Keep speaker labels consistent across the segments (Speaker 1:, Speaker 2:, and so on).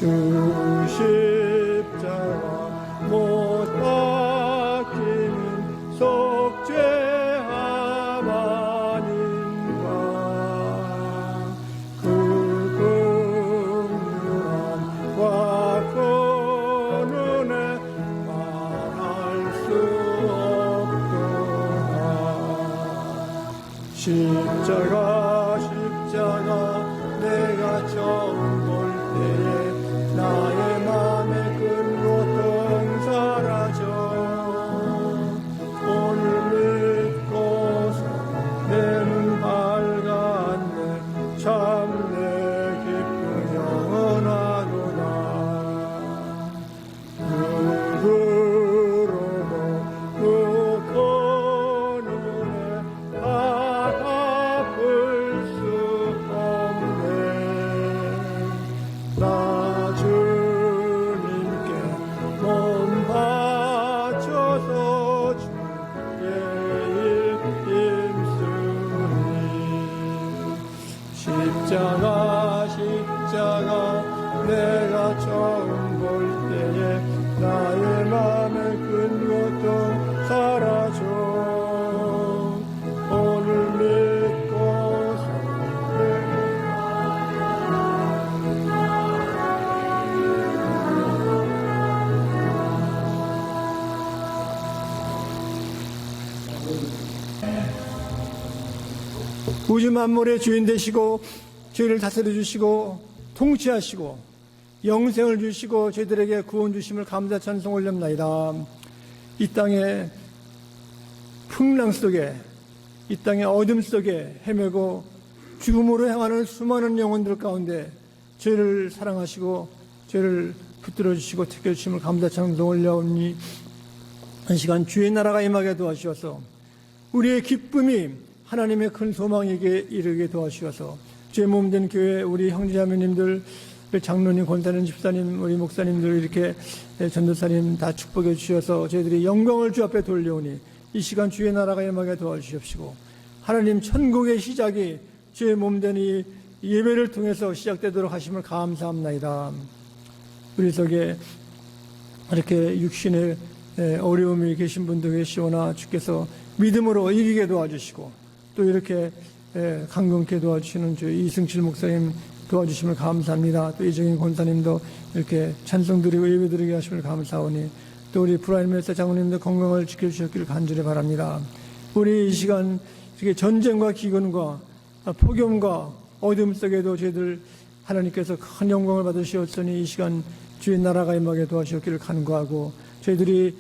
Speaker 1: 주 십자가 못 박히는 속죄함 아닌가. 그 긍휼함과 그 은혜 말할 수 없도다. 십자가 내가 처음 볼 때에 나의 맘에 큰 고통 사라져. 오늘 믿고서 내 눈 밝았네. 참 내 기쁨 영원하구나. 누구로도 그 은혜 다 갚을 수 없네. 나 주님께 몸 바쳐서 주의 일 힘쓰니. 십자가 내가 처음 볼 때에 나의 맘에 큰 고통 사라져. 오늘 믿고서 우주 만물의 주인 되시고 저희를 다스려 주시고 통치하시고 영생을 주시고 저희들에게 구원 주심을 감사 찬송 올렸나이다. 이 땅의 풍랑 속에, 이 땅의 어둠 속에 헤매고 죽음으로 향하는 수많은 영혼들 가운데 저희를 사랑하시고 저희를 붙들어 주시고 택해 주심을 감사 찬송 올려오니 한 시간 주의 나라가 임하게 도와주셔서 우리의 기쁨이 하나님의 큰 소망에게 이르게 도와주셔서 주의 몸된 교회 우리 형제자매님들, 장로님, 권사님, 집사님, 우리 목사님들 이렇게 전도사님 다 축복해 주셔서 저희들이 영광을 주 앞에 돌려오니 이 시간 주의 나라가 임하게 도와주시옵시고 하나님 천국의 시작이 주의 몸된 이 예배를 통해서 시작되도록 하심을 감사합나이다. 우리 속에 이렇게 육신의 어려움이 계신 분도 계시오나 주께서 믿음으로 이기게 도와주시고 또 이렇게 강건케 도와주시는 주 이승칠 목사님 도와주심을 감사합니다. 또 이정인 권사님도 이렇게 찬송드리고 예배드리게 하심을 감사하오니 또 우리 브라인 멜사 장로님도 건강을 지켜주셨기를 간절히 바랍니다. 우리 이 시간 전쟁과 기근과 폭염과 어둠 속에도 저희들 하나님께서 큰 영광을 받으시었으니 이 시간 주의 나라가 임하게 도와주셨기를 간구하고 저희들이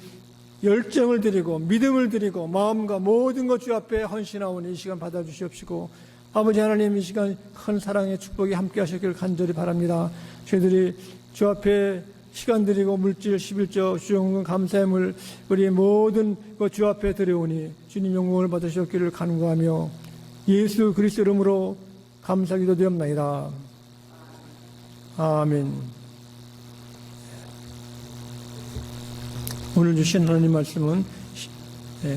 Speaker 1: 열정을 드리고 믿음을 드리고 마음과 모든 것 주 앞에 헌신하오니 이 시간 받아주시옵시고 아버지 하나님 이 시간 큰 사랑의 축복이 함께 하셨기를 간절히 바랍니다. 저희들이 주 앞에 시간 드리고 물질 11조 주영권 감사함을 우리 모든 것 주 앞에 드려오니 주님 영광을 받으셨기를 간구하며 예수 그리스도 이름으로 감사기도 드립나이다. 아멘. 오늘 주신 하나님 말씀은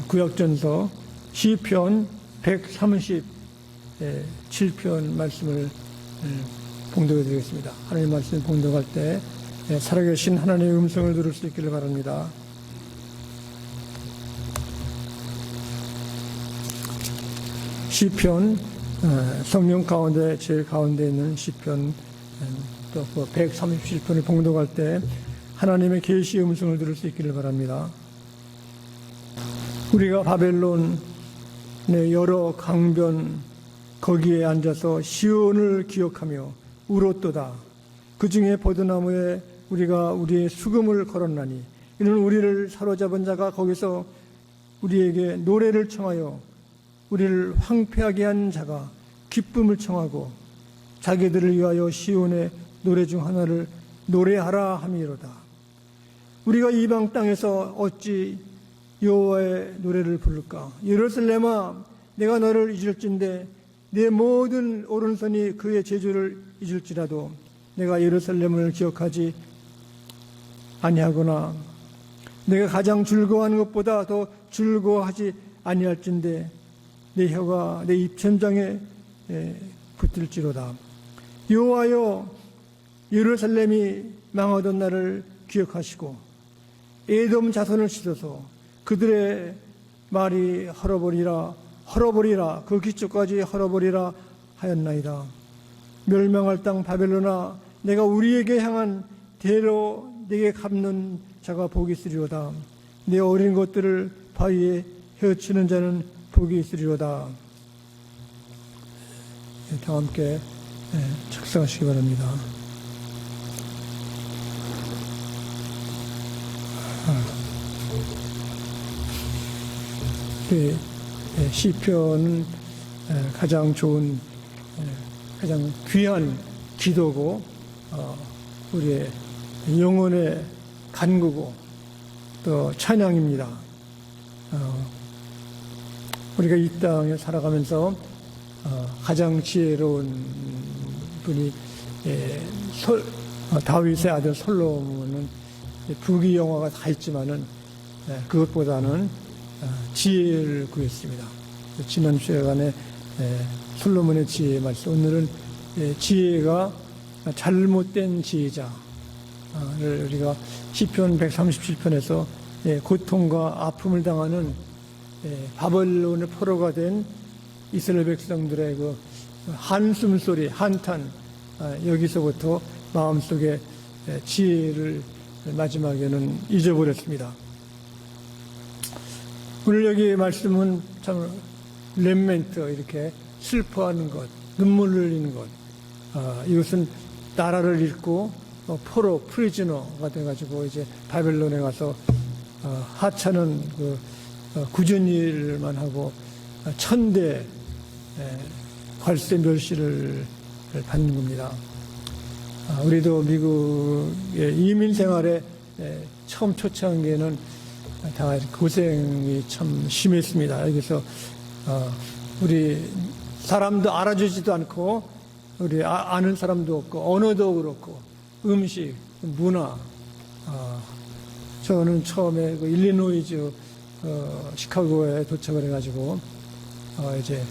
Speaker 1: 구약전서 시편 137편 말씀을 봉독해 드리겠습니다. 하나님 말씀 봉독할 때 살아계신 하나님의 음성을 들을 수 있기를 바랍니다. 시편 성경 가운데 제일 가운데 있는 시편 또 137편을 봉독할 때 하나님의 계시의 음성을 들을 수 있기를 바랍니다. 우리가 바벨론의 여러 강변 거기에 앉아서 시온을 기억하며 울었도다. 그 중에 버드나무에 우리가 우리의 수금을 걸었나니 이는 우리를 사로잡은 자가 거기서 우리에게 노래를 청하여 우리를 황폐하게 한 자가 기쁨을 청하고 자기들을 위하여 시온의 노래 중 하나를 노래하라 함이로다. 우리가 이방 땅에서 어찌 여호와의 노래를 부를까? 예루살렘아, 내가 너를 잊을진데 내 모든 오른손이 그의 제주를 잊을지라도 내가 예루살렘을 기억하지 아니하거나 내가 가장 즐거워하는 것보다 더 즐거워하지 아니할진데 내 혀가 내 입천장에 붙을지로다. 여호와여, 예루살렘이 망하던 날을 기억하시고 에돔 자손을 씻어서 그들의 말이 헐어버리라 그 기초까지 헐어버리라 하였나이다. 멸망할 땅 바벨론아, 내가 우리에게 향한 대로 내게 갚는 자가 복이 있으리로다. 내 어린 것들을 바위에 헤어치는 자는 복이 있으리로다. 다 함께 작성하시기 바랍니다. 시편은 가장 좋은, 가장 귀한 기도고 우리의 영혼의 간구고 또 찬양입니다. 우리가 이 땅에 살아가면서 가장 지혜로운 분이 다윗의 아들 솔로몬은 부귀영화가 다 있지만은 그것보다는 지혜를 구했습니다. 지난 시간에 솔로몬의 지혜의 말씀, 오늘은 지혜가 잘못된 지혜자를 우리가 시편 137편에서 고통과 아픔을 당하는 바벨론의 포로가 된 이스라엘 백성들의 그 한숨 소리, 한탄, 여기서부터 마음속에 지혜를 마지막에는 잊어버렸습니다. 오늘 여기 말씀은 참 렘멘트, 이렇게 슬퍼하는 것, 눈물 흘리는 것, 이것은 나라를 잃고 포로, 프리즈너가 돼가지고 이제 바벨론에 가서 하찮은 그 굳은 일만 하고 천대 관세 멸시를 받는 겁니다. 우리도 미국의 이민 생활에 처음 초창기에는 다 고생이 참 심했습니다. 여기서 우리 사람도 알아주지도 않고 우리 아는 사람도 없고 언어도 그렇고 음식, 문화. 저는 처음에 그 일리노이주 시카고에 도착을 해가지고 이제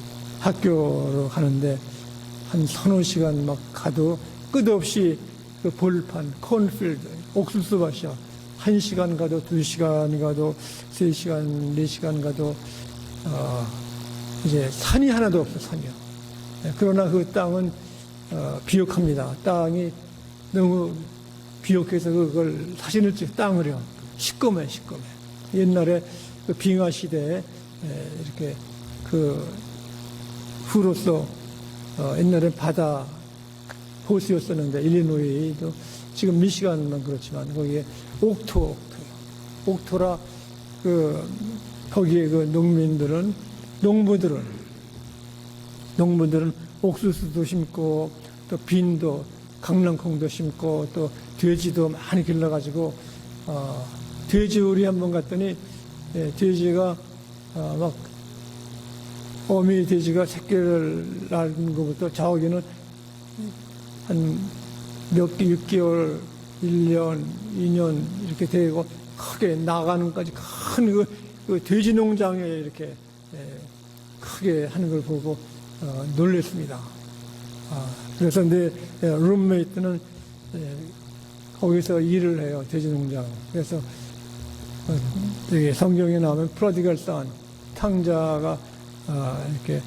Speaker 1: 학교로 가는데 한 서너 시간 막 가도 끝없이 그 볼판, 콘필드, 옥수수밭이야. 1시간 가도 2시간 가도 3시간, 4시간 가도 이제 산이 하나도 없어, 산이요. 그러나 그 땅은 비옥합니다. 땅이 너무 비옥해서 그걸 사진을 찍어 땅을요. 시꺼매. 옛날에 그 빙하 시대에 이렇게 그 후로서 옛날에 바다 호수였었는데 일리노이도 지금 미시간만 그렇지만 거기에 옥토라 그 거기에 그 농부들은 옥수수도 심고 또 빈도 강낭콩도 심고 또 돼지도 많이 길러가지고 돼지우리 한번 갔더니 돼지가 막 어미 돼지가 새끼를 낳은 것부터 저기는 한 몇 개, 6개월, 1년, 2년 이렇게 되고 크게 나가는까지 큰 그 돼지 농장에 이렇게 크게 하는 걸 보고 놀랐습니다. 그래서 내 룸메이트는 거기서 일을 해요, 돼지 농장. 그래서 성경에 나오면 프로디갈 선, 탕자가 이렇게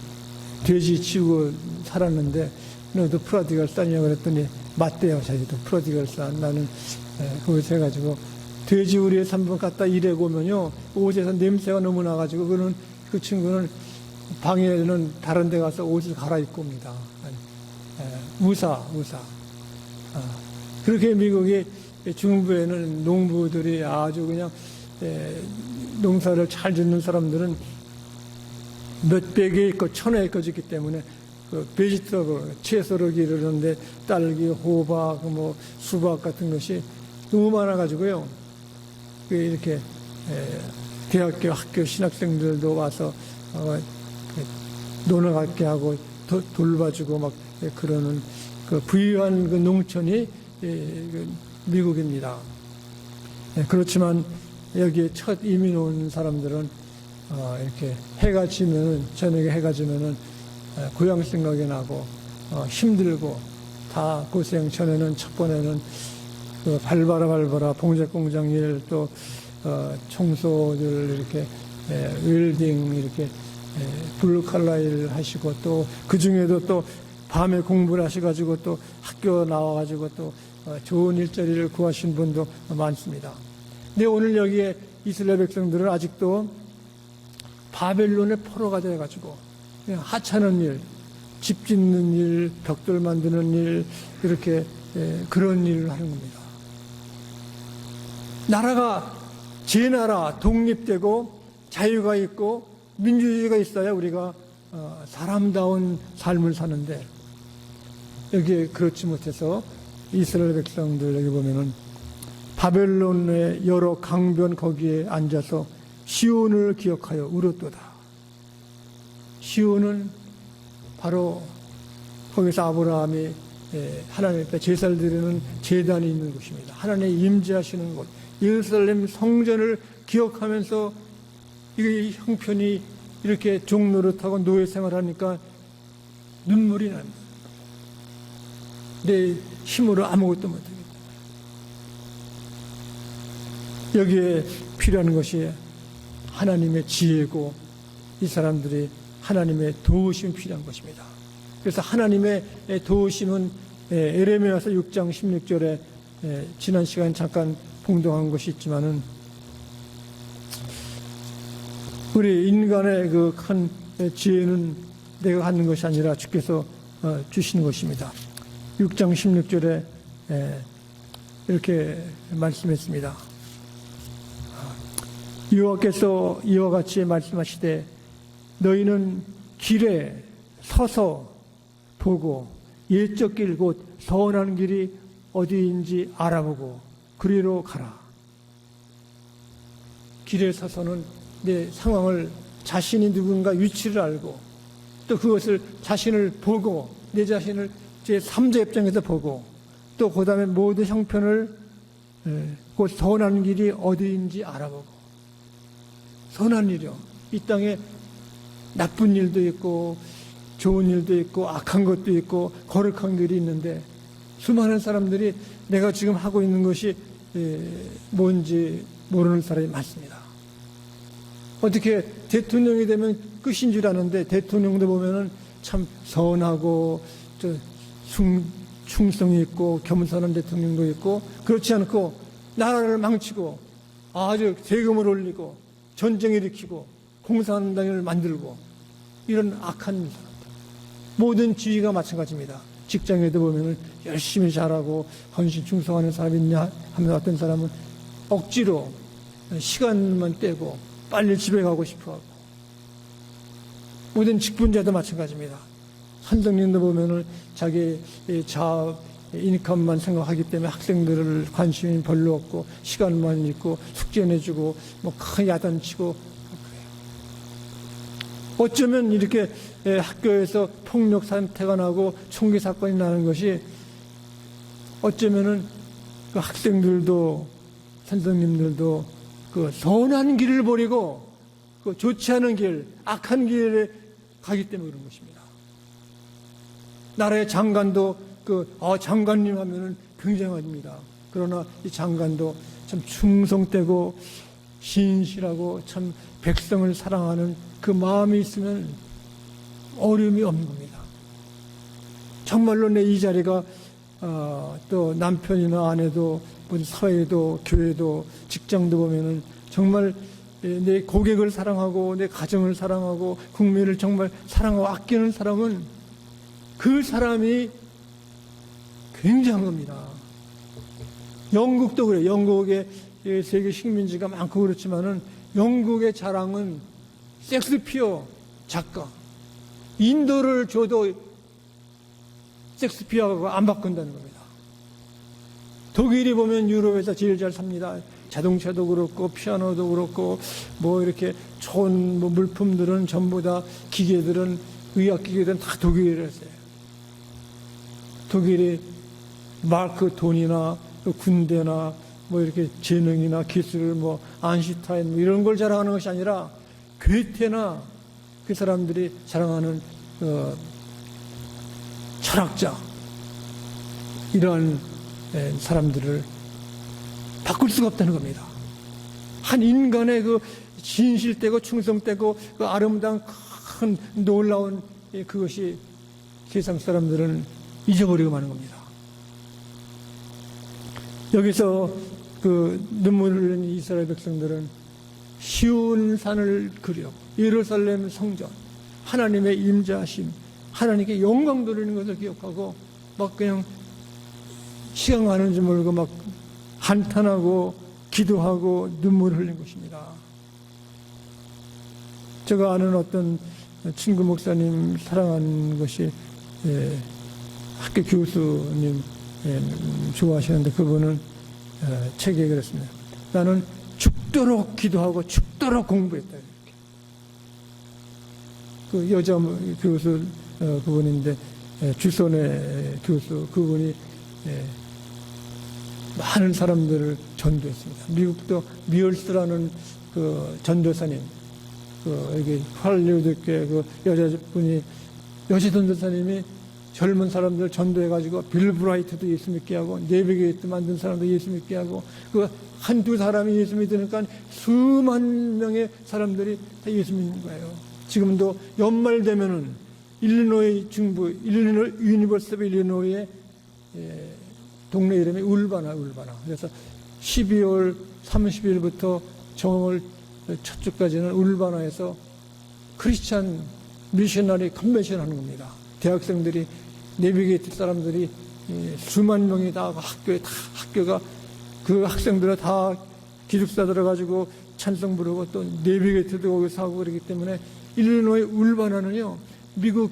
Speaker 1: 돼지 치우고 살았는데 너도 프로디갈 선이야 그랬더니 맞대요. 자기도 프로디갈 선. 나는 거기서 해가지고 돼지우리에 3번 갔다 일하고 오면요 옷에서 냄새가 너무 나가지고 그 친구는 방에는 다른 데 가서 옷을 갈아입고 옵니다. 우사. 그렇게 미국의 중부에는 농부들이 아주 그냥 농사를 잘 짓는 사람들은 몇백에 있고 천에 있고 짓기 때문에 그 베지터블, 채소를 기르는데 딸기, 호박, 뭐 수박 같은 것이 너무 많아가지고요. 이렇게 대학교, 학교 신학생들도 와서 놀아가게 하고 돌봐주고 막 그러는 그 부유한 그 농촌이 미국입니다. 그렇지만 여기에 첫 이민 온 사람들은 이렇게 해가 지면은 저녁에 해가 지면은 고향 생각이 나고 힘들고 다 고생. 전에는 첫 번에는 그 밟아라 봉제 공장 일, 또 청소들 이렇게 웰딩 이렇게 블루 칼라 일 하시고, 또 그 중에도 또 밤에 공부를 하셔가지고 또 학교 나와가지고 또 좋은 일자리를 구하신 분도 많습니다. 근데 오늘 여기에 이스라엘 백성들은 아직도 바벨론의 포로가 되어가지고 그냥 하찮은 일, 집 짓는 일, 벽돌 만드는 일, 이렇게 그런 일을 하는 겁니다. 나라가 제 나라 독립되고 자유가 있고 민주주의가 있어야 우리가 사람다운 삶을 사는데, 여기에 그렇지 못해서 이스라엘 백성들 여기 보면은 바벨론의 여러 강변 거기에 앉아서 시온을 기억하여 울었도다. 시온은 바로 거기서 아브라함이 하나님 앞에 제사를 드리는 제단이 있는 곳입니다. 하나님의 임재하시는 곳, 예루살렘 성전을 기억하면서 이 형편이 이렇게 종노릇하고 노예 생활하니까 눈물이 납니다. 내 힘으로 아무것도 못하겠다. 여기에 필요한 것이 하나님의 지혜고, 이 사람들이 하나님의 도우심이 필요한 것입니다. 그래서 하나님의 도우심은 에레미야서 6장 16절에 지난 시간 잠깐 봉독한 것이 있지만은, 우리 인간의 그 큰 지혜는 내가 갖는 것이 아니라 주께서 주시는 것입니다. 6장 16절에 이렇게 말씀했습니다. 여호와께서 이와 같이 말씀하시되 너희는 길에 서서 보고 옛적 길 곧 선한 길이 어디인지 알아보고 그리로 가라. 길에 서서는 내 상황을, 자신이 누군가 위치를 알고, 또 그것을 자신을 보고, 내 자신을 제 3자 입장에서 보고, 또 그 다음에 모든 형편을 곧 선한 길이 어디인지 알아보고. 선한 일이요, 이 땅에 나쁜 일도 있고 좋은 일도 있고 악한 것도 있고 거룩한 길이 있는데, 수많은 사람들이 내가 지금 하고 있는 것이 뭔지 모르는 사람이 많습니다. 어떻게 대통령이 되면 끝인 줄 아는데, 대통령도 보면은 참 선하고 충성이 있고 겸손한 대통령도 있고, 그렇지 않고 나라를 망치고 아주 세금을 올리고 전쟁을 일으키고 공산당을 만들고, 이런 악한 사람들. 모든 지위가 마찬가지입니다. 직장에도 보면은 열심히 잘하고 헌신 충성하는 사람이 있냐 하면, 어떤 사람은 억지로 시간만 떼고 빨리 집에 가고 싶어하고, 모든 직분자도 마찬가지입니다. 선생님도 보면은 자기 자업, 인컴만 생각하기 때문에 학생들을 관심이 별로 없고 시간만 있고 숙제 내주고 뭐 큰 야단치고. 어쩌면 이렇게 학교에서 폭력 사태가 나고 총기 사건이 나는 것이, 어쩌면은 그 학생들도 선생님들도 그 선한 길을 버리고 그 좋지 않은 길, 악한 길에 가기 때문에 그런 것입니다. 나라의 장관도 장관님 하면은 굉장합니다. 그러나 이 장관도 참 충성되고 신실하고 참 백성을 사랑하는 그 마음이 있으면 어려움이 없는 겁니다. 정말로 내 이 자리가 또 남편이나 아내도, 사회도, 교회도, 직장도 보면은 정말 내 고객을 사랑하고 내 가정을 사랑하고 국민을 정말 사랑하고 아끼는 사람은, 그 사람이 굉장한 겁니다. 영국도 그래요. 영국에 세계 식민지가 많고 그렇지만은 영국의 자랑은 섹스피어 작가. 인도를 줘도 섹스피어가 안 바꾼다는 겁니다. 독일이 보면 유럽에서 제일 잘 삽니다. 자동차도 그렇고 피아노도 그렇고 뭐 이렇게 좋은 물품들은 전부 다, 기계들은, 의학기계들은 다 독일이라 했어요. 독일이 마크 돈이나 군대나 뭐 이렇게 재능이나 기술을 아인슈타인 이런 걸 자랑하는 것이 아니라, 괴테나 그 사람들이 자랑하는 철학자, 이러한 사람들을 바꿀 수가 없다는 겁니다. 한 인간의 그 진실되고 충성되고 그 아름다운 큰 놀라운 그것이 세상 사람들은 잊어버리고 마는 겁니다. 여기서 그 눈물을 흘리는 이스라엘 백성들은 시온 산을 그려 예루살렘 성전, 하나님의 임재하심, 하나님께 영광 돌리는 것을 기억하고 막 그냥 시간 가는 줄 모르고 막 한탄하고 기도하고 눈물을 흘린 것입니다. 제가 아는 어떤 친구 목사님 사랑하는 것이 학교 교수님 좋아하시는데 그분은 책에 그랬습니다. 나는 죽도록 기도하고 죽도록 공부했다. 이렇게. 그 여자 교수 그분인데 주선의 교수 그분이 많은 사람들을 전도했습니다. 미국도 미얼스라는 그 전도사님, 여기 할리우드계 그 여자분이 여자 전도사님이 젊은 사람들 전도해가지고 빌 브라이트도 예수 믿게 하고 네비게이트 만든 사람도 예수 믿게 하고 그 한두 사람이 예수 믿으니까 수만 명의 사람들이 다 예수 믿는 거예요. 지금도 연말 되면은 일리노이 중부 일리노이 유니버시티 오브 일리노이의 동네 이름이 울바나. 그래서 12월 30일부터 정월 첫 주까지는 울바나에서 크리스찬 미셔너리 컨벤션 하는 겁니다. 대학생들이 내비게이트 사람들이 수만 명이 다 학교가 그 학생들은 다 기숙사 들어가지고 찬송 부르고 또 내비게이트도 거기서 하고 그러기 때문에 일리노이 울바나는요 미국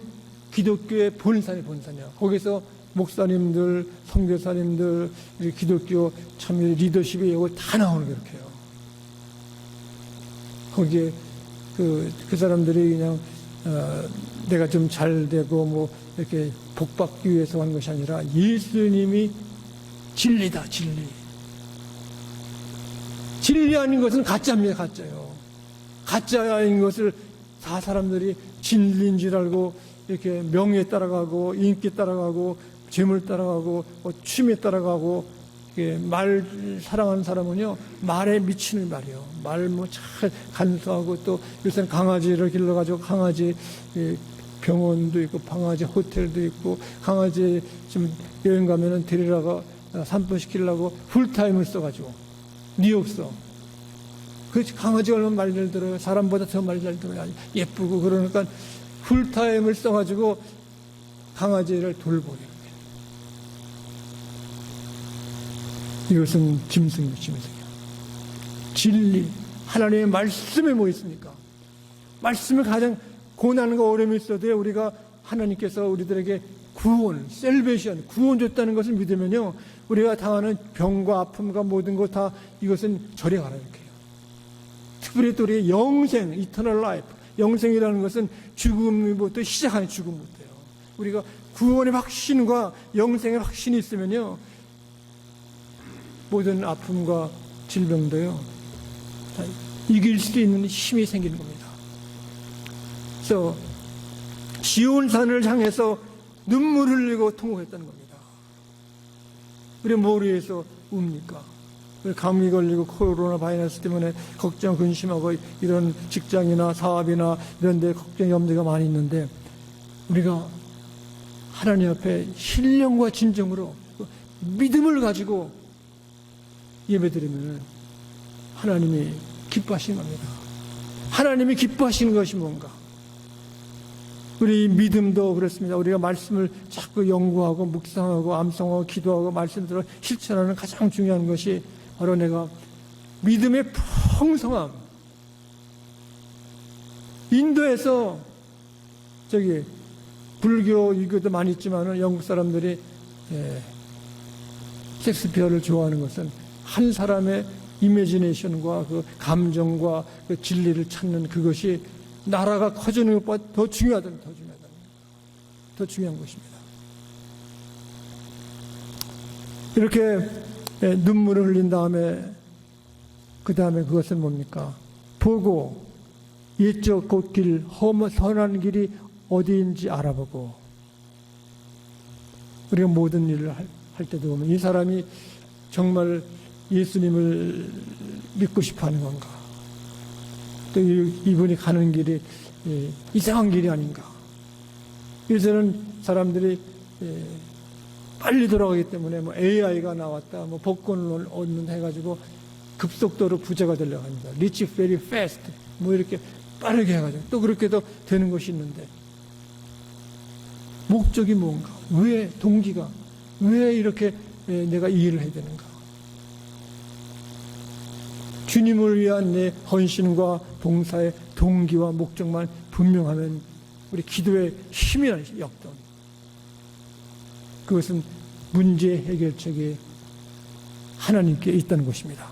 Speaker 1: 기독교의 본산이야. 거기서 목사님들, 선교사님들, 기독교 참 리더십이 이걸 다 나오는 게 그렇게 해요. 거기에 그 사람들이 그냥 내가 좀 잘 되고 뭐 이렇게 복받기 위해서 한 것이 아니라 예수님이 진리다, 진리. 진리 아닌 것은 가짜입니다, 가짜요. 가짜인 것을 다 사람들이 진리인 줄 알고 이렇게 명예에 따라가고 인기 따라가고 재물 따라가고 취미에 따라가고 말 사랑하는 사람은요 말에 미치는 말이요. 말 뭐 잘 간수하고 또 요새는 강아지를 길러가지고 강아지 병원도 있고 강아지 호텔도 있고 강아지 좀 여행 가면은 데리다가 산부시키려고 풀타임을 써가지고 뉴욕서. 그 강아지가 얼마나 말 잘 들어요. 사람보다 더 말 잘 들어요. 예쁘고 그러니까 풀타임을 써가지고 강아지를 돌보게. 이것은 짐승이요, 짐승이요. 진리, 하나님의 말씀에 뭐 있습니까? 말씀을 가장 고난과 어려움이 있어도 우리가 하나님께서 우리들에게 구원, 셀베이션, 구원 줬다는 것을 믿으면요, 우리가 당하는 병과 아픔과 모든 것 다 이것은 절에 가라 이렇게 해요. 특별히 또 우리의 영생, 이터널 라이프, 영생이라는 것은 죽음부터 시작하는 죽음부터요. 우리가 구원의 확신과 영생의 확신이 있으면요, 모든 아픔과 질병도요, 다 이길 수 있는 힘이 생기는 겁니다. 그래서 시온산을 향해서 눈물을 흘리고 통곡했다는 겁니다. 우리 뭘 위해서 웁니까? 우리 감기 걸리고 코로나 바이러스 때문에 걱정, 근심하고 이런 직장이나 사업이나 이런 데 걱정, 염려가 많이 있는데 우리가 하나님 앞에 신령과 진정으로 믿음을 가지고 예배드리면 하나님이 기뻐하시는 겁니다. 하나님이 기뻐하시는 것이 뭔가? 우리 믿음도 그렇습니다. 우리가 말씀을 자꾸 연구하고 묵상하고 암송하고 기도하고 말씀대로 실천하는 가장 중요한 것이 바로 내가 믿음의 풍성함. 인도에서 불교, 유교도 많이 있지만 영국 사람들이 셰익스피어를 좋아하는 것은 한 사람의 이미지네이션과 그 감정과 그 진리를 찾는 그것이 나라가 커지는 것보다 더 중요한 것입니다. 이렇게 눈물을 흘린 다음에 그 다음에 그것은 뭡니까? 보고 옛적 곧길 선한 길이 어디인지 알아보고 우리가 모든 일을 할 때도 보면 이 사람이 정말 예수님을 믿고 싶어 하는 건가? 또 이분이 가는 길이 이상한 길이 아닌가? 요새는 사람들이 빨리 돌아가기 때문에 뭐 AI가 나왔다, 뭐 복권을 얻는다 해가지고 급속도로 부자가 되려고 합니다. Rich very fast. 뭐 이렇게 빠르게 해가지고 또 그렇게도 되는 것이 있는데 목적이 뭔가? 왜 동기가? 왜 이렇게 내가 이 일을 해야 되는가? 주님을 위한 내 헌신과 봉사의 동기와 목적만 분명하면 우리 기도의 힘이 역동. 그것은 문제 해결책이 하나님께 있다는 것입니다.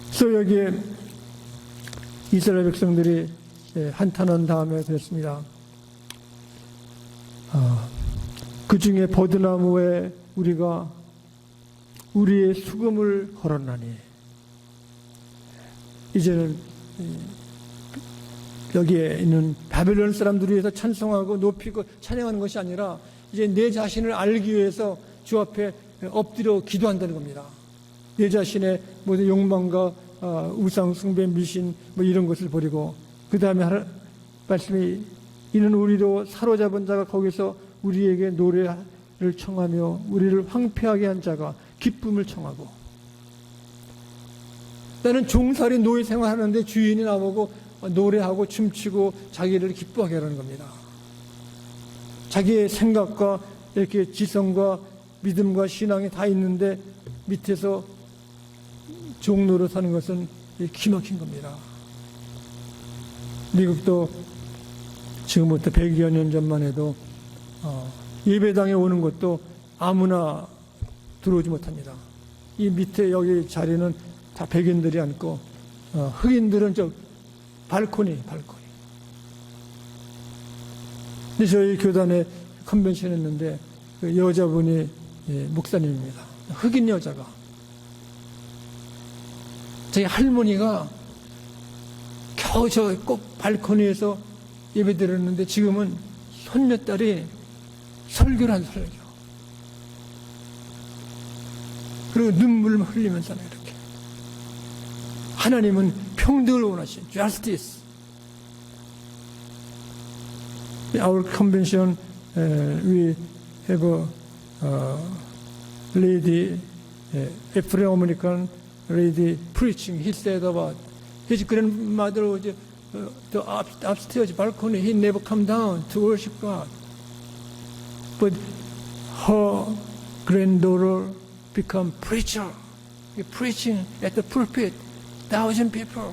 Speaker 1: 그래서 여기에 이스라엘 백성들이 한탄한 다음에 그랬습니다. 그 중에 버드나무에 우리가 우리의 수금을 걸었나니 이제는 여기에 있는 바벨론 사람들을 위해서 찬송하고 높이고 찬양하는 것이 아니라 이제 내 자신을 알기 위해서 주 앞에 엎드려 기도한다는 겁니다. 내 자신의 모든 욕망과 우상 숭배 미신 뭐 이런 것을 버리고 그 다음에 말씀이 이는 우리로 사로잡은 자가 거기서 우리에게 노래를 청하며 우리를 황폐하게 한 자가 기쁨을 청하고 나는 종살이 노예 생활하는데 주인이 나보고 노래하고 춤추고 자기를 기뻐하게 하는 겁니다. 자기의 생각과 이렇게 지성과 믿음과 신앙이 다 있는데 밑에서 종로로 사는 것은 기막힌 겁니다. 미국도 지금부터 100여 년 전만 해도 예배당에 오는 것도 아무나 들어오지 못합니다. 이 밑에 여기 자리는 다 백인들이 앉고 흑인들은 저 발코니. 근데 저희 교단에 컨벤션 했는데 그 여자분이 목사님입니다. 흑인 여자가 저희 할머니가 겨우 저 꼭 발코니에서 예배 드렸는데 지금은 손녀딸이 설교를 한 설교. 그리고 눈물을 흘리면서 이렇게. 하나님은 평등을 원하신 justice. Our convention, we have a lady, Afro-American lady preaching. He said about his grandmother was the upstairs balcony. He never come down to worship God. But her granddaughter become preacher. Preaching at the pulpit. 1,000 people.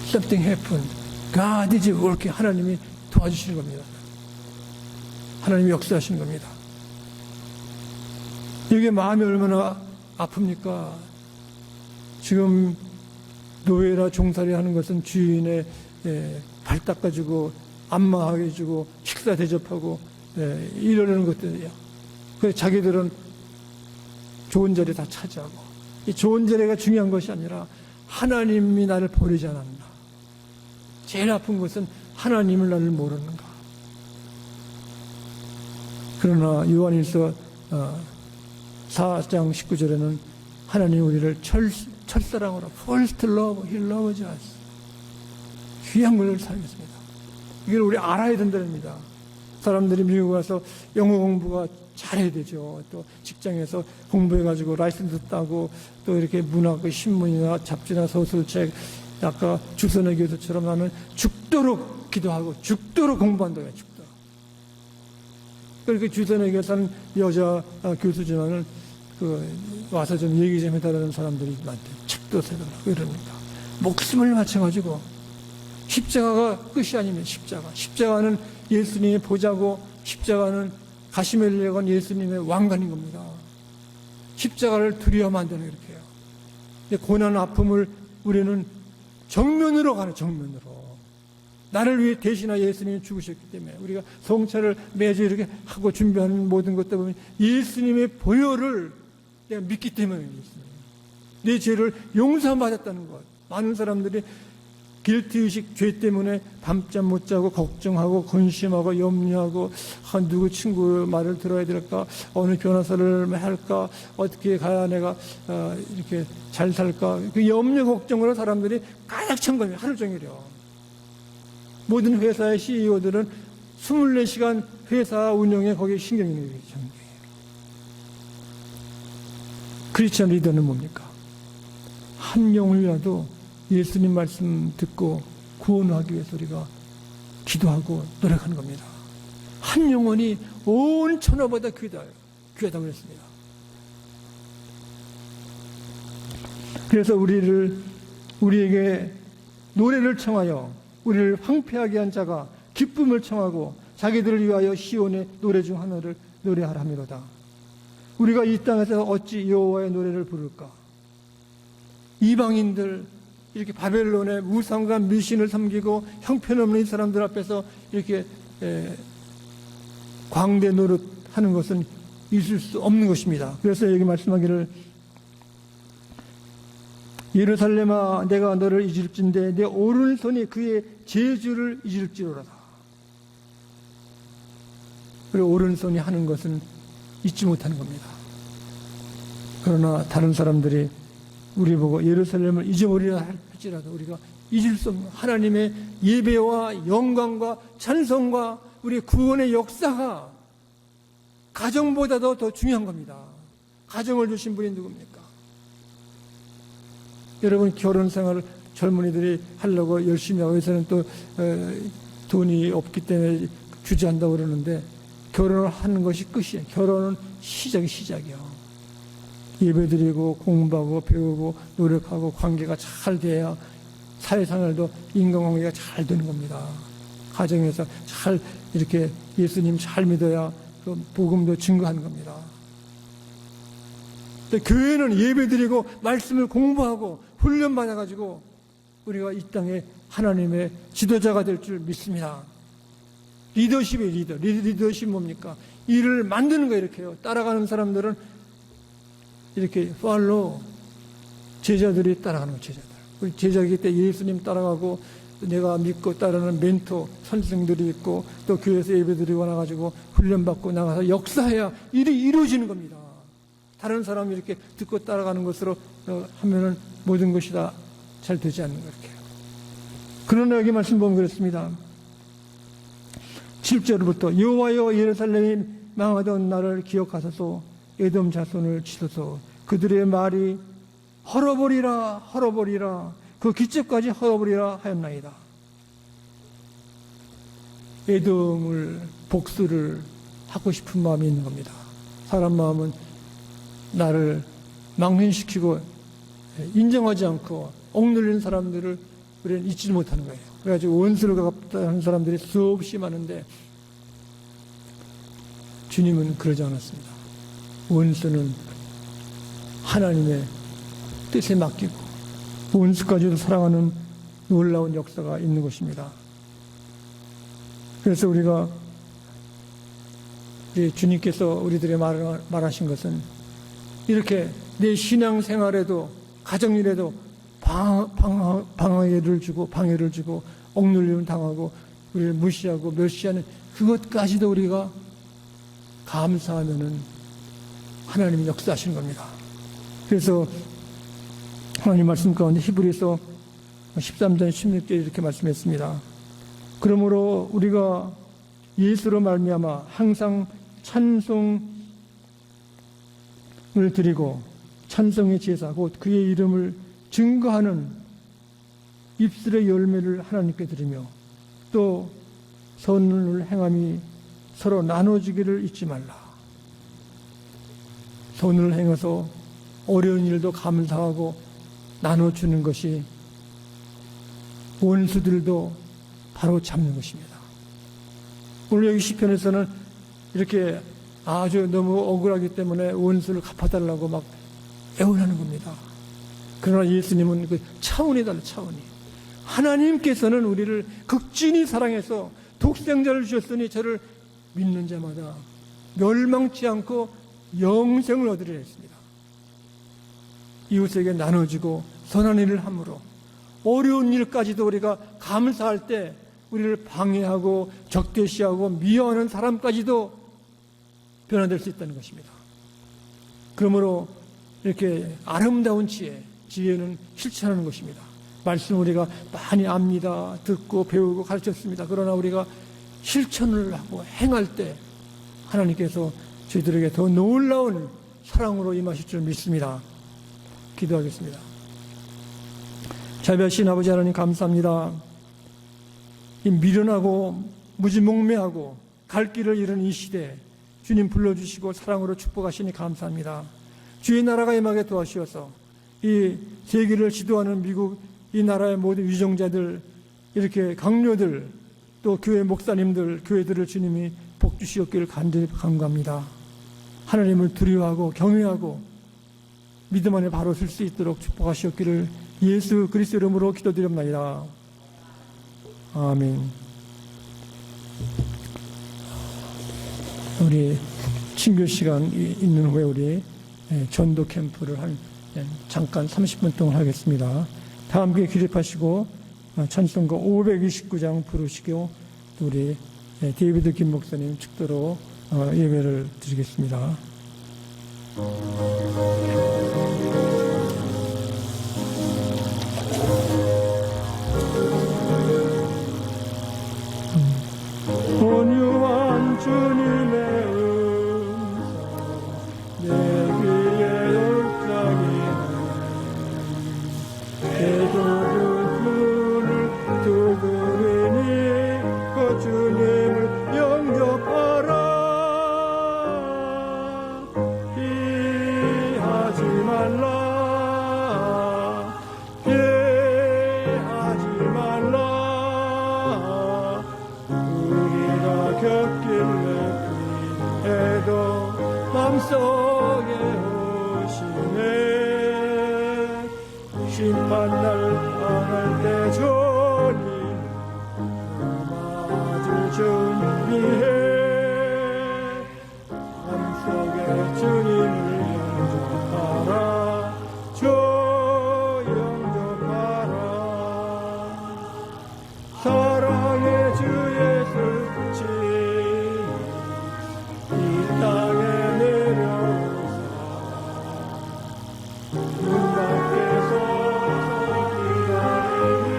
Speaker 1: Something happened. God is working. 하나님이 도와주시는 겁니다. 하나님이 역사하시는 겁니다. 이게 마음이 얼마나 아픕니까? 지금 노예나 종살이 하는 것은 주인의 발 닦아주고 안마하게 해주고 식사 대접하고 이러는 것들이에요. 그래서 자기들은 좋은 자리 다 차지하고 이 좋은 자리가 중요한 것이 아니라 하나님이 나를 버리지 않았나. 제일 아픈 것은 하나님을 나를 모르는가. 그러나 요한일서 4장 19절에는 하나님이 우리를 첫사랑으로 first love, He loves us. 귀한 걸 살겠습니다. 이걸 우리 알아야 된다입니다. 사람들이 미국 와서 영어 공부가 잘해야 되죠. 또 직장에서 공부해가지고 라이센스 따고 또 이렇게 문학, 신문이나 잡지나 소설책, 아까 주선의 교수처럼 나는 죽도록 기도하고 죽도록 공부한다고요. 죽도록. 그렇게 주선의 교수는 여자 교수지만은 와서 좀 얘기 좀 해달라는 사람들이 많대. 책도 세달라고 이러니까. 목숨을 바쳐가지고 십자가가 끝이 아니면 십자가는 예수님의 보좌고 십자가는 가시멜리아건 예수님의 왕관인 겁니다. 십자가를 두려워하면 안 되는 이렇게 해요. 근데 고난 아픔을 우리는 정면으로 가는 정면으로. 나를 위해 대신하 예수님이 죽으셨기 때문에 우리가 성찬을 매주 이렇게 하고 준비하는 모든 것들 보면 예수님의 보혈을 내가 믿기 때문에 내 죄를 용서받았다는 것. 많은 사람들이 길티의식, 죄 때문에 밤잠 못 자고 걱정하고 근심하고 염려하고 누구 친구 말을 들어야 될까, 어느 변호사를 할까, 어떻게 가야 내가 이렇게 잘 살까, 그 염려 걱정으로 사람들이 가득 찬 겁니다. 하루 종일이요. 모든 회사의 CEO들은 24시간 회사 운영에 거기에 신경이 있는 거예요. 크리스찬 리더는 뭡니까? 한 영혼이라도 예수님 말씀 듣고 구원하기 위해서 우리가 기도하고 노력하는 겁니다. 한 영혼이 온 천하보다 귀하다고 그랬습니다. 그래서 우리에게 노래를 청하여 우리를 황폐하게 한 자가 기쁨을 청하고 자기들을 위하여 시온의 노래 중 하나를 노래하라 하미로다. 우리가 이 땅에서 어찌 여호와의 노래를 부를까? 이방인들, 이렇게 바벨론의 우상과 미신을 섬기고 형편없는 이 사람들 앞에서 이렇게 광대 노릇하는 것은 있을 수 없는 것입니다. 그래서 여기 말씀하기를, 예루살렘아 내가 너를 잊을진대 내 오른손이 그의 제주를 잊을지로다. 그리고 오른손이 하는 것은 잊지 못하는 겁니다. 그러나 다른 사람들이 우리 보고 예루살렘을 잊어버리라 할지라도 우리가 잊을 수 없는 하나님의 예배와 영광과 찬송과 우리의 구원의 역사가 가정보다도 더 중요한 겁니다. 가정을 주신 분이 누굽니까? 여러분, 결혼 생활을 젊은이들이 하려고 열심히 하고, 여기서는 또 돈이 없기 때문에 주저한다고 그러는데, 결혼을 하는 것이 끝이에요. 결혼은 시작이요. 예배드리고 공부하고 배우고 노력하고 관계가 잘 돼야 사회생활도 인간관계가 잘 되는 겁니다. 가정에서 잘 이렇게 예수님 잘 믿어야 그 복음도 증거하는 겁니다. 근데 교회는 예배드리고 말씀을 공부하고 훈련받아가지고 우리가 이 땅에 하나님의 지도자가 될 줄 믿습니다. 리더십이 리더십 뭡니까? 일을 만드는 거 이렇게요. 따라가는 사람들은 이렇게 팔로우, 제자들이 따라가는 거, 제자들. 우리 제자기 때 예수님 따라가고 내가 믿고 따르는 멘토, 선생들이 있고 또 교회에서 예배드리고 나가지고 훈련받고 나가서 역사해야 일이 이루어지는 겁니다. 다른 사람이 이렇게 듣고 따라가는 것으로 하면은 모든 것이 다 잘 되지 않는 거 이렇게. 그러나 여기 말씀 보면 그렇습니다. 7절부터 여호와여 예루살렘이 망하던 날을 기억하소서. 에돔 자손을 치소서. 그들의 말이 헐어버리라 그 기적까지 헐어버리라 하였나이다. 에돔을 복수를 하고 싶은 마음이 있는 겁니다. 사람 마음은 나를 망신시키고 인정하지 않고 억눌리는 사람들을 우리는 잊지 못하는 거예요. 그래가지고 원수를 갚다는 사람들이 수없이 많은데 주님은 그러지 않았습니다. 원수는 하나님의 뜻에 맡기고 원수까지도 사랑하는 놀라운 역사가 있는 것입니다. 그래서 우리가 주님께서 우리들의 말하신 것은 이렇게 내 신앙생활에도 가정일에도 방해를 주고 억눌림을 당하고 우리를 무시하고 멸시하는 그것까지도 우리가 감사하면은 하나님이 역사하시는 겁니다. 그래서 하나님 말씀 가운데 히브리서 13장 16절에 이렇게 말씀했습니다. 그러므로 우리가 예수로 말미암아 항상 찬송을 드리고 찬송의 제사 곧 그의 이름을 증거하는 입술의 열매를 하나님께 드리며 또 선을 행함이 서로 나눠주기를 잊지 말라. 선을 행해서 어려운 일도 감사하고 나눠주는 것이 원수들도 바로 잡는 것입니다. 오늘 여기 시편에서는 이렇게 아주 너무 억울하기 때문에 원수를 갚아달라고 막 애원하는 겁니다. 그러나 예수님은 그 차원이 달라, 차원이. 하나님께서는 우리를 극진히 사랑해서 독생자를 주셨으니 저를 믿는 자마다 멸망치 않고 영생을 얻으리라 했습니다. 이웃에게 나눠주고 선한 일을 함으로 어려운 일까지도 우리가 감사할 때 우리를 방해하고 적대시하고 미워하는 사람까지도 변화될 수 있다는 것입니다. 그러므로 이렇게 아름다운 지혜는 실천하는 것입니다. 말씀 우리가 많이 압니다. 듣고 배우고 가르쳤습니다. 그러나 우리가 실천을 하고 행할 때 하나님께서 저희들에게 더 놀라운 사랑으로 임하실 줄 믿습니다. 기도하겠습니다. 자비하신 아버지 하나님 감사합니다. 이 미련하고 무지몽매하고 갈 길을 잃은 이 시대에 주님 불러주시고 사랑으로 축복하시니 감사합니다. 주의 나라가 임하게 도와주셔서 이 세계를 지도하는 미국 이 나라의 모든 위정자들, 이렇게 강료들, 또 교회 목사님들, 교회들을 주님이 복 주시옵기를 간절히 간구합니다. 하나님을 두려워하고 경외하고 믿음 안에 바로 설 수 있도록 축복하시옵기를 예수 그리스도 이름으로 기도드립니다. 아멘. 우리 친교 시간 있는 후에 우리 전도 캠프를 잠깐 30분 동안 하겠습니다. 다 함께 기립하시고 찬송가 529장 부르시고 또 우리 데이비드 김 목사님 축도로 예배를 드리겠습니다. 온유한 주님의 음성 내 귀에 울적이네 애도는 눈을 두드리니 그 주님을 영접하라 피하지 말라 피하지 말라 겪길래 피해도 맘속에 오시네 심판날 떠날 때 주님 맞을 준비해 맘속에 주님을 영접하라 주 영접하라 사랑의 주 예수 이 땅에 내려오사 눈 밖에서 기다리니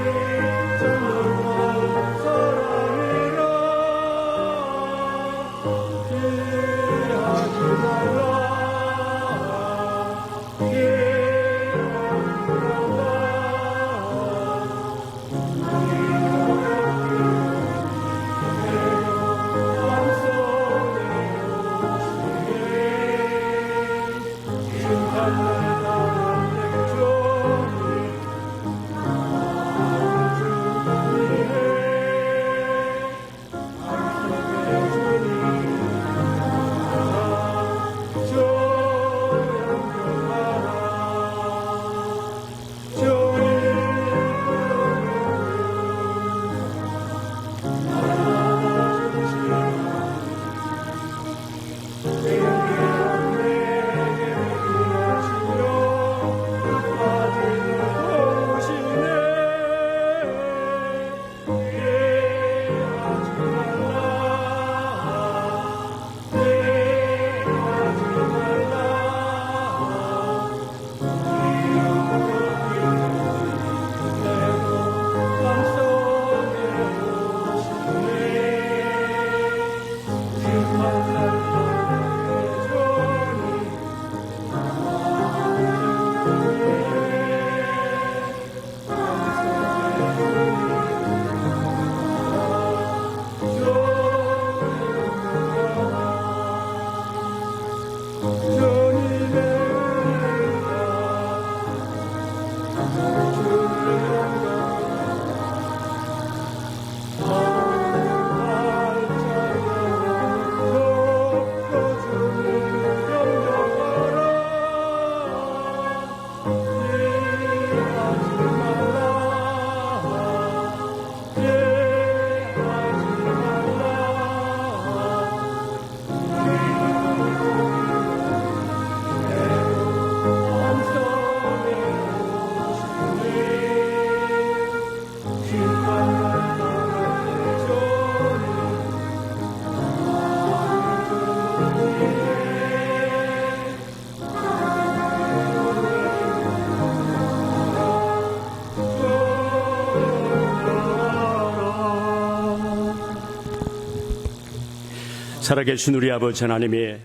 Speaker 2: 살아계신 우리 아버지 하나님의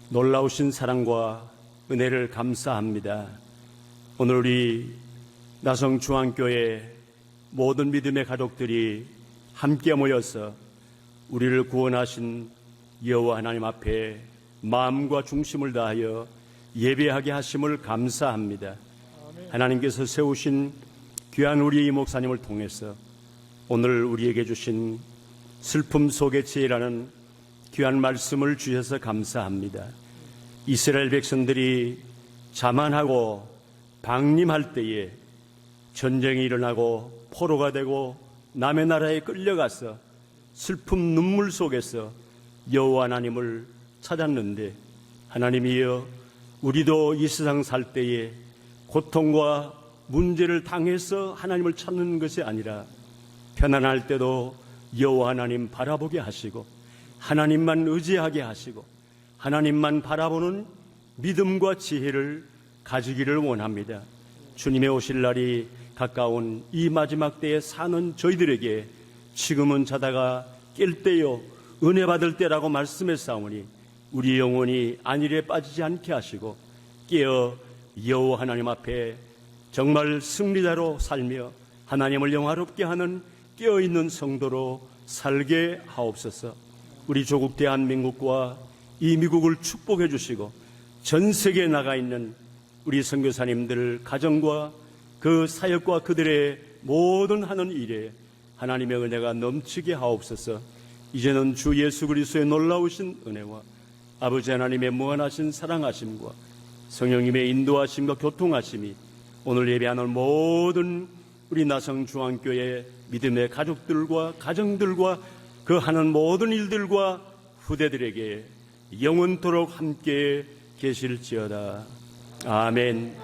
Speaker 2: 놀라우신 사랑과 은혜를 감사합니다. 오늘 우리 나성중앙교회 모든 믿음의 가족들이 함께 모여서 우리를 구원하신 여호와 하나님 앞에 마음과 중심을 다하여 예배하게 하심을 감사합니다. 하나님께서 세우신 귀한 우리 이 목사님을 통해서 오늘 우리에게 주신 슬픔 속의 지혜라는 귀한 말씀을 주셔서 감사합니다. 이스라엘 백성들이 자만하고 방림할 때에 전쟁이 일어나고 포로가 되고 남의 나라에 끌려가서 슬픔 눈물 속에서 여호와 하나님을 찾았는데, 하나님이여, 우리도 이 세상 살 때에 고통과 문제를 당해서 하나님을 찾는 것이 아니라 편안할 때도 여호와 하나님 바라보게 하시고 하나님만 의지하게 하시고 하나님만 바라보는 믿음과 지혜를 가지기를 원합니다. 주님의 오실 날이 가까운 이 마지막 때에 사는 저희들에게 지금은 자다가 깰 때요 은혜 받을 때라고 말씀했사오니 우리 영혼이 안일에 빠지지 않게 하시고 깨어 여호와 하나님 앞에 정말 승리자로 살며 하나님을 영화롭게 하는 깨어있는 성도로 살게 하옵소서. 우리 조국 대한민국과 이 미국을 축복해 주시고 전 세계에 나가 있는 우리 선교사님들 가정과 그 사역과 그들의 모든 하는 일에 하나님의 은혜가 넘치게 하옵소서. 이제는 주 예수 그리스도의 놀라우신 은혜와 아버지 하나님의 무한하신 사랑하심과 성령님의 인도하심과 교통하심이 오늘 예배하는 모든 우리 나성중앙교회 믿음의 가족들과 가정들과 그 하는 모든 일들과 후대들에게 영원토록 함께 계실지어다. 아멘.